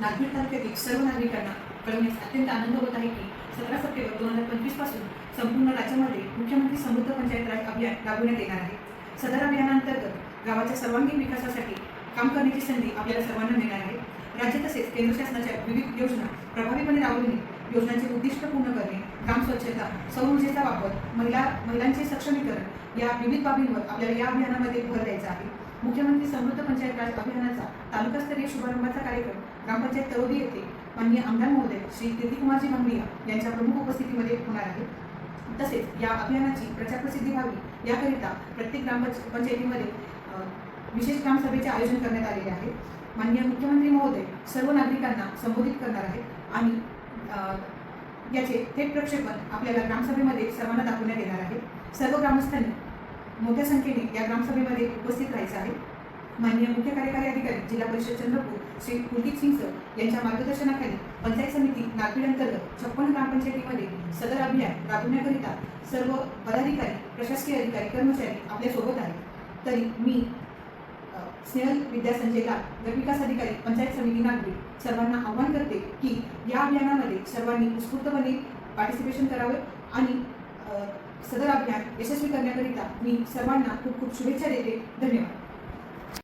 नागपूर तालुक्यातील सर्व नागरिकांना कळवण्यास अत्यंत आनंद होत आहे की 17 सप्टेंबर 2025 पासून संपूर्ण राज्यामध्ये मुख्यमंत्री समृद्ध पंचायत राज अभियान राबविण्यात येणार आहे। सदर अभियानांतर्गत गावाच्या सर्वांगीण विकासासाठी काम करण्याची संधी आपल्याला सर्वांना मिळणार आहे। राज्य तसेच केंद्र शासनाच्या विविध योजना प्रभावीपणे राबविणे, योजनांचे उद्दिष्ट पूर्ण करणे, ग्राम स्वच्छता, सौर ऊर्जेचा वापर, महिलांचे सक्षमीकरण या विविध बाबींवर आपल्याला या अभियानामध्ये भर द्यायचा आहे। मुख्यमंत्री समृद्ध पंचायत राज अभियानाचा तालुकास्तरीय शुभारंभाचा कार्यक्रम ग्रामपंचायत तळोदी येथे माननीय आमदार महोदय श्री कीर्तिकुमारजी भांगडिया यांच्या प्रमुख उपस्थितीमध्ये होणार आहे। तसेच या अभियानाची प्रचार प्रसिद्धी व्हावी याकरिता प्रत्येक ग्रामपंचायतीमध्ये विशेष ग्रामसभेचे आयोजन करण्यात आलेले आहे। माननीय मुख्यमंत्री महोदय सर्व नागरिकांना संबोधित करणार आहेत आणि याचे थेट प्रक्षेपण आपल्याला ग्रामसभेमध्ये सर्वांना दाखवण्यात येणार आहे। सर्व ग्रामस्थांनी मोठ्या संख्येने या ग्रामसभेमध्ये उपस्थित राहायचं आहे। माननीय मुख्य कार्यकारी अधिकारी जिल्हा परिषद चंद्रपूर श्री कुलदीप सिंग सर यांच्या मार्गदर्शनाखाली पंचायत समिती नागपूर अंतर्गत 56 ग्रामपंचायतीमध्ये सदर अभियान राबविण्याकरिता सर्व पदाधिकारी, प्रशासकीय अधिकारी, कर्मचारी आपल्या सोबत आहेत। तरी मी स्नेहल विद्या संजय लाल, गटविकास अधिकारी, पंचायत समिती नागपूर सर्वांना आवाहन करते की या अभियानामध्ये सर्वांनी उत्स्फूर्तपणे पार्टिसिपेशन करावे आणि सदर अभियान यशस्वी करण्याकरिता मी सर्वांना खूप खूप शुभेच्छा देते। धन्यवाद।